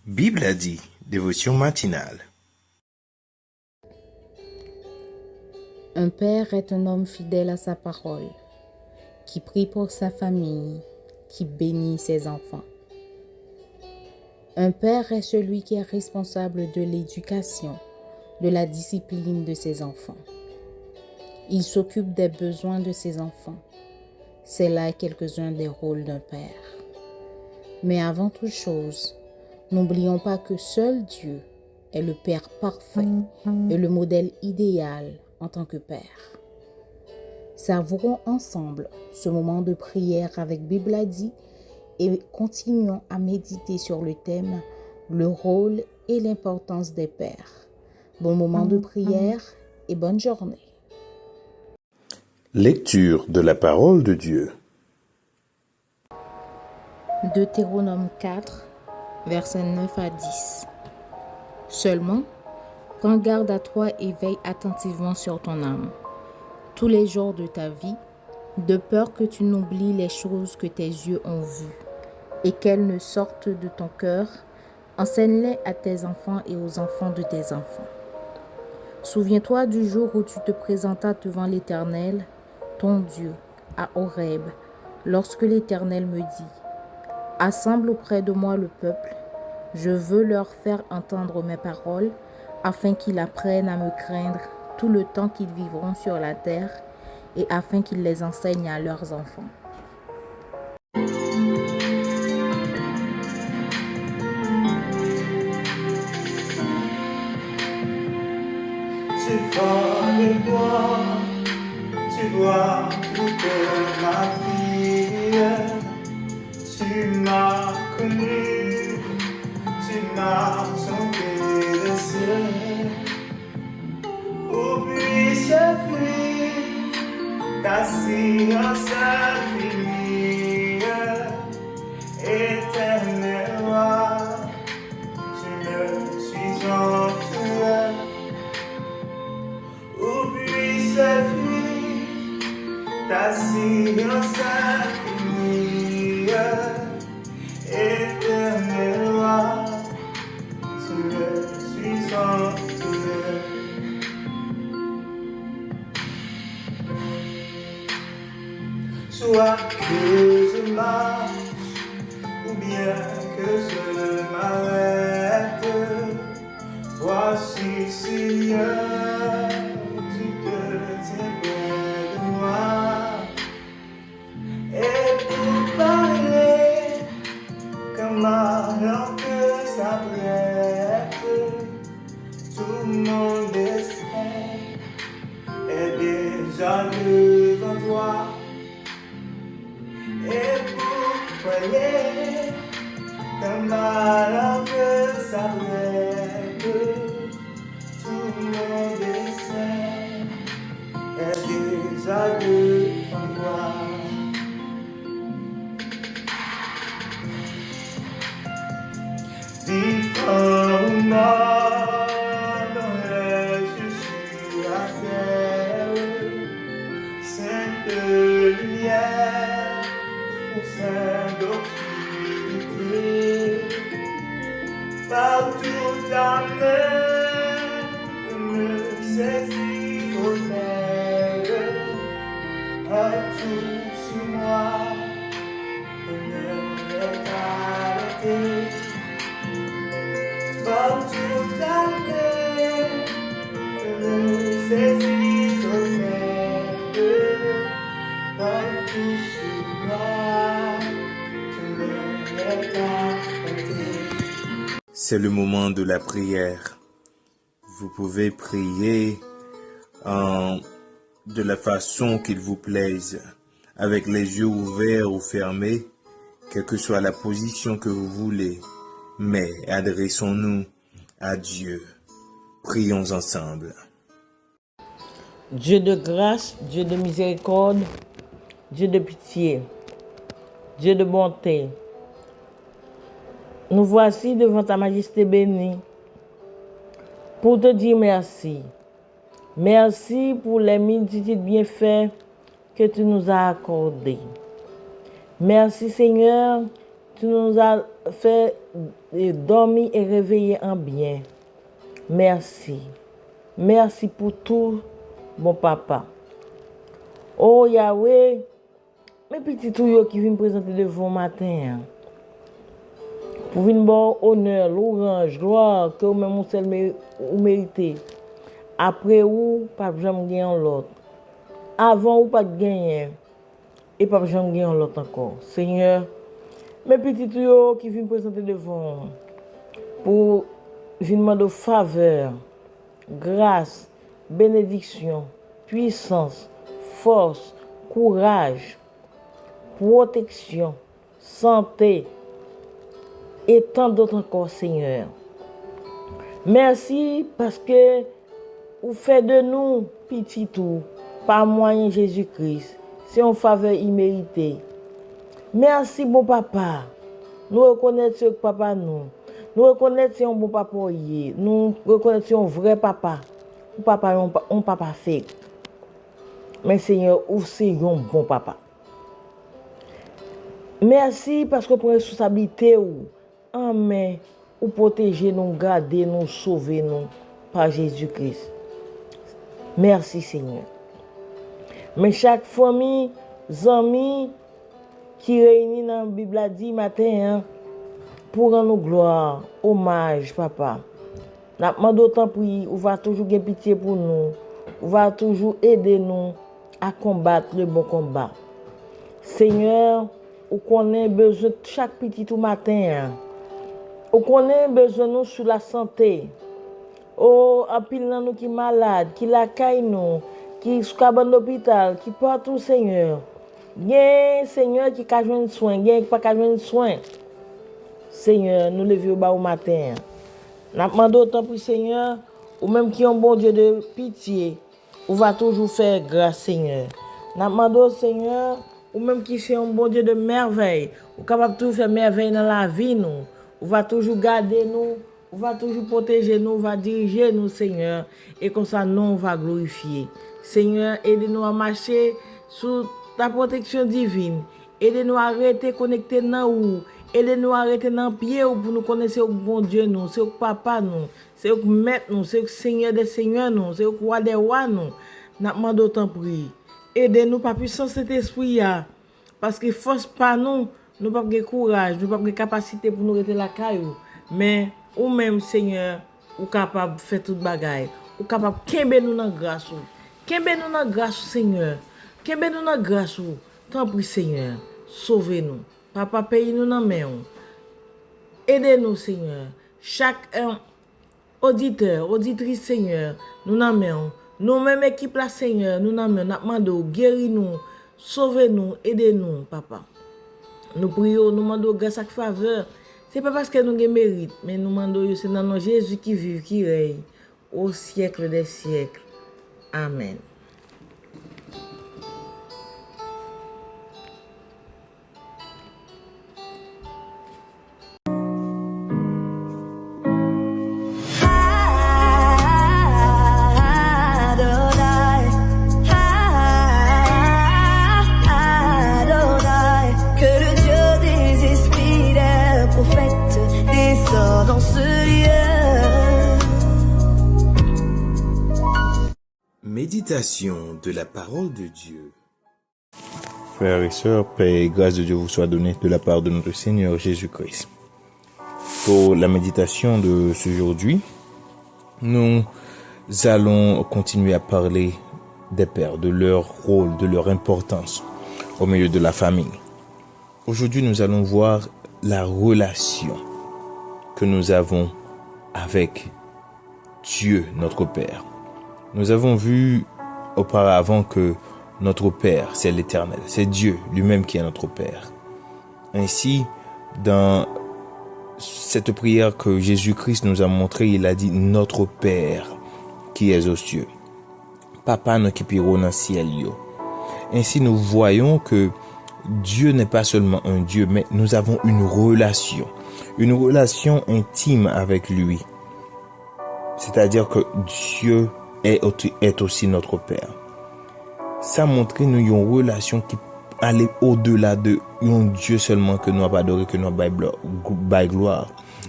Bible a dit, dévotion matinale. Un père est un homme fidèle à sa parole, qui prie pour sa famille, qui bénit ses enfants. Un père est celui qui est responsable de l'éducation, de la discipline de ses enfants. Il s'occupe des besoins de ses enfants. C'est là quelques-uns des rôles d'un père. Mais avant toute chose, n'oublions pas que seul Dieu est le Père parfait et le modèle idéal en tant que Père. Savourons ensemble ce moment de prière avec Bible a dit et continuons à méditer sur le thème « Le rôle et l'importance des pères ». Bon moment de prière et bonne journée. Lecture de la parole de Dieu. Deutéronome 4, versets 9 à 10. Seulement, prends garde à toi et veille attentivement sur ton âme, tous les jours de ta vie, de peur que tu n'oublies les choses que tes yeux ont vues, et qu'elles ne sortent de ton cœur. Enseigne-les à tes enfants et aux enfants de tes enfants. Souviens-toi du jour où tu te présentas devant l'Éternel, ton Dieu, à Horeb, lorsque l'Éternel me dit « Assemble auprès de moi le peuple, je veux leur faire entendre mes paroles, afin qu'ils apprennent à me craindre tout le temps qu'ils vivront sur la terre, et afin qu'ils les enseignent à leurs enfants. » Tu vois de moi, tu vois toute ma vie. Tu m'as connu, tu m'as sauvé le ciel. Où puis-je fuir ta science infinie, éternel roi, tu me suis entouré. Où puis-je fuir ta science infinie, éternel roi, tu me suis entouré. Soit que je marche ou bien que je m'arrête, voici Seigneur, tu te tiens près de moi. Et pour parler comme ma langue s'apprête, tout mon destin est déjà devant toi. Et pour prier comme ma langue s'apprête, tout mon dessein est déjà devant toi. Vivant ou mort, dans les yeux sur la terre, sainte lumière, au sein d'obscurité, partout ta main me saisit au terre, partout sur moi, ne m'est arrêté, partout ta main me saisit au terre, partout sur moi, tu me l'as arrêté. C'est le moment de la prière. Vous pouvez prier de la façon qu'il vous plaise, avec les yeux ouverts ou fermés, quelle que soit la position que vous voulez. Mais adressons-nous à Dieu. Prions ensemble. Dieu de grâce, Dieu de miséricorde, Dieu de pitié, Dieu de bonté, nous voici devant ta majesté bénie pour te dire merci. Merci pour les multitudes bienfaits que tu nous as accordés. Merci Seigneur, tu nous as fait dormir et réveiller en bien. Merci. Merci pour tout, bon papa. Oh Yahweh, mes petits tuyaux qui viennent présenter devant matin. Pour venir bon honneur, l'orange, gloire, que vous-même vous méritez. Après vous, pas jamais gagner l'autre. Avant ou pas gagner. Et pas jamais gagner l'autre encore. Seigneur, mes petits tuyaux qui viennent présenter devant. Pour venir de faveur, grâce, bénédiction, puissance, force, courage, protection, santé et tant d'autres encore, Seigneur. Merci parce que vous faites de nous petits tout par moyen de Jésus-Christ. C'est une faveur imméritée. Merci, bon papa. Nous reconnaissons que papa nous. Nous reconnaissons un bon papa. Nous reconnaissons un vrai papa. Un papa fake. Mais Seigneur, vous c'est un bon papa. Merci parce que pour responsabilité en main, ou protéger nous, garder nous, sauver nous par Jésus-Christ. Merci Seigneur. Mais chaque famille, amis qui réunit dans la Bible a dit matin, pour rendre gloire, hommage, papa. Nous demandons d'autant prier, on va toujours avoir pitié pour nous, on va toujours aider nous à combattre le bon combat. Seigneur, on connaît besoin de chaque petit tout matin. On connaît besoin de nous sur la santé. Oh, en pile nous qui malade, qui la caille nous, qui sont à l'hôpital, qui partout, Seigneur. Bien, Seigneur, qui a besoin de soins, bien, qui pas besoin de soins. Seigneur, nous levons au bas au matin. Nous demandons autant pour Seigneur, ou même qui est un bon Dieu de pitié, on va toujours faire grâce, Seigneur. Nous demandons, Seigneur, ou même qui c'est un bon Dieu de merveille, ou capable de tout faire merveille dans la vie, nous. On va toujours garder nous, on va toujours protéger nous, on va diriger nous, Seigneur, et comme ça, nous, on va glorifier. Seigneur, aidez-nous à marcher sous ta protection divine. Aidez-nous à arrêter connecter dans où. Aidez-nous à arrêter dans le pied pour nous connaître au bon Dieu, nous, c'est au papa, nous, c'est au maître, nous, c'est au Seigneur des Seigneurs, nous, c'est au roi des rois, nous. Nous demandons autant prier. Aidez-nous par puissance de cet esprit, parce que force pas nous. Nous n'avons pas de courage, nous n'avons pas de capacité pour nous rester la caillou. Mais, ou même, Seigneur, ou capable de faire toute bagaille. Ou capable de kembe nous dans grâce. Kembe nous dans grâce, Seigneur. Kembe nous dans grâce. Tant pis, Seigneur. Sauvez-nous. Papa, paye-nous dans main. Aidez-nous, Seigneur. Chaque auditeur, auditrice, Seigneur, nous dans main. Nous-mêmes, équipe là, Seigneur, nous dans main. Nous demandons, guéris-nous, sauvez-nous, aidez-nous, Papa. Nous prions, nous demandons grâce à faveur. Ce n'est pas parce que nous avons mérite, mais nous demandons, c'est dans nos Jésus qui vit, qui règne au siècle des siècles. Amen. Dans ce lieu. Méditation de la parole de Dieu. Frères et sœurs, paix et grâce de Dieu vous soit donnée de la part de notre Seigneur Jésus-Christ. Pour la méditation de ce aujourd'hui, nous allons continuer à parler des pères, de leur rôle, de leur importance au milieu de la famille. Aujourd'hui, nous allons voir la relation que nous avons avec Dieu, notre Père. Nous avons vu auparavant que notre Père, c'est l'Éternel, c'est Dieu lui-même qui est notre Père. Ainsi, dans cette prière que Jésus-Christ nous a montrée, il a dit notre Père qui est aux cieux. Papa nous qui piro dans le ciel yo. Ainsi, nous voyons que Dieu n'est pas seulement un Dieu, mais nous avons une relation intime avec lui. C'est-à-dire que Dieu est aussi notre Père. Ça montre nous une relation qui aller au-delà de un Dieu seulement que nous avons adoré, que nous avons by gloire,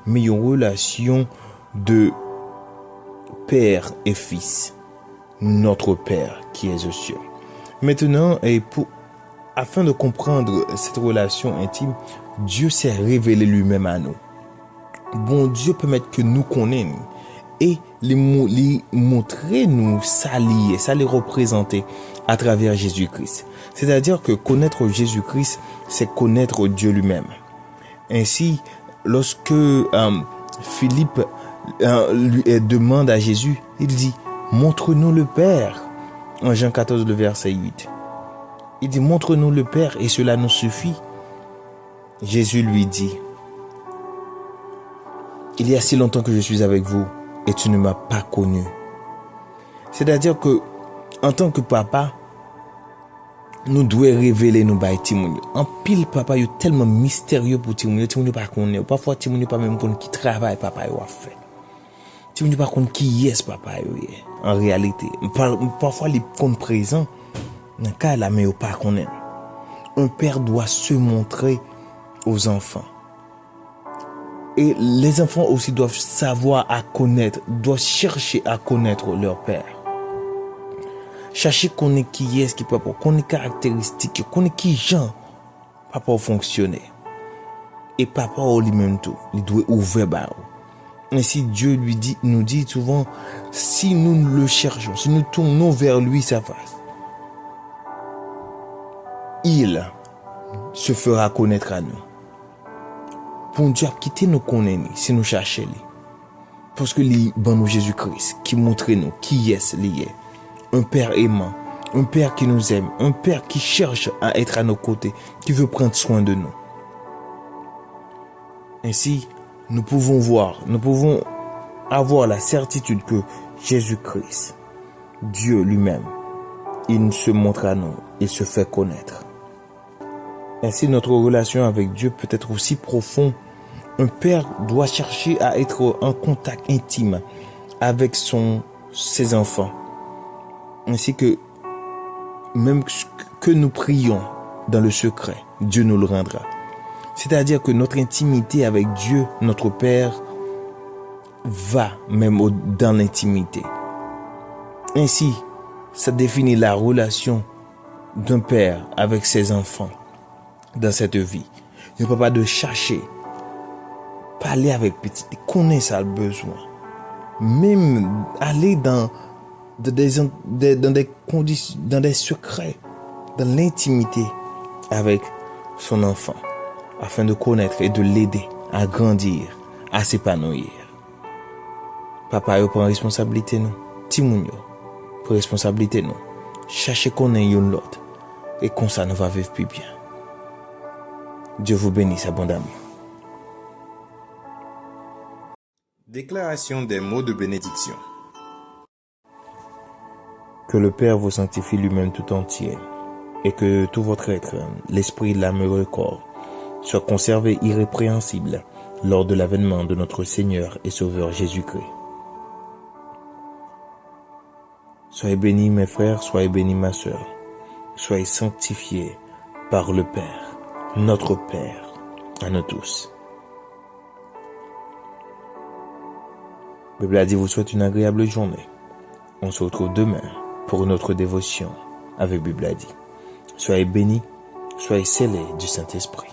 mais une relation de père et fils, notre Père qui est aux cieux. Maintenant, afin de comprendre cette relation intime, Dieu s'est révélé lui-même à nous. Bon Dieu permet que nous connaissions et les montrer nous, ça les représenter à travers Jésus-Christ. C'est-à-dire que connaître Jésus-Christ, c'est connaître Dieu lui-même. Ainsi, lorsque Philippe lui demande à Jésus, il dit, montre-nous le Père. En Jean 14, le verset 8. Il dit, montre-nous le Père et cela nous suffit. Jésus lui dit, il y a si longtemps que je suis avec vous et tu ne m'as pas connu. C'est-à-dire que, en tant que papa, nous devons révéler nos bails Timounio. En pile, papa, il est tellement mystérieux pour Timounio. Timounio pas connaît. Parfois, Timounio pas même connaît qui travaille papa a fait. Timounio pas connaît qui est papa en réalité. Parfois, il est présent. Dans le cas là, mais il pas connaît. Un père doit se montrer aux enfants. Et les enfants aussi doivent savoir à connaître, doivent chercher à connaître leur père. Chercher connaître qui est, qui peut pas, connaître caractéristiques, connaître qui gens, papa fonctionner. Et papa lui-même tout, il doit ouvrir barreau. Ainsi Dieu nous dit souvent, si nous le cherchons, si nous tournons vers lui sa face, il se fera connaître à nous. Pour Dieu a quitté nous connaître si nous cherchons lui. Parce que lui, bon nous Jésus-Christ, qui montre nous qui est lié. Un père aimant, un père qui nous aime, un père qui cherche à être à nos côtés, qui veut prendre soin de nous. Ainsi, nous pouvons avoir la certitude que Jésus-Christ, Dieu lui-même, il se montre à nous, il se fait connaître. Ainsi, notre relation avec Dieu peut être aussi profonde. Un père doit chercher à être en contact intime avec ses enfants. Ainsi que même que nous prions dans le secret, Dieu nous le rendra. C'est-à-dire que notre intimité avec Dieu, notre Père, va même dans l'intimité. Ainsi, ça définit la relation d'un père avec ses enfants dans cette vie. Il ne peut pas de chercher, parler avec petit, connaître ça le besoin. Même aller dans des conditions, dans des secrets, dans l'intimité avec son enfant, afin de connaître et de l'aider à grandir, à s'épanouir. Papa, il prend responsabilité nous. Timounio, prend responsabilité nous. Cherchez qu'on ait une l'autre. Et comme ça, nous va vivre plus bien. Dieu vous bénisse abondamment. Déclaration des mots de bénédiction. Que le Père vous sanctifie lui-même tout entier, et que tout votre être, l'esprit, l'âme et le corps, soit conservé irrépréhensible lors de l'avènement de notre Seigneur et Sauveur Jésus-Christ. Soyez bénis mes frères, soyez bénis ma sœur, soyez sanctifiés par le Père, notre Père, à nous tous. La Bible a dit vous souhaite une agréable journée. On se retrouve demain pour notre dévotion avec Bible a dit. Soyez bénis, soyez scellés du Saint-Esprit.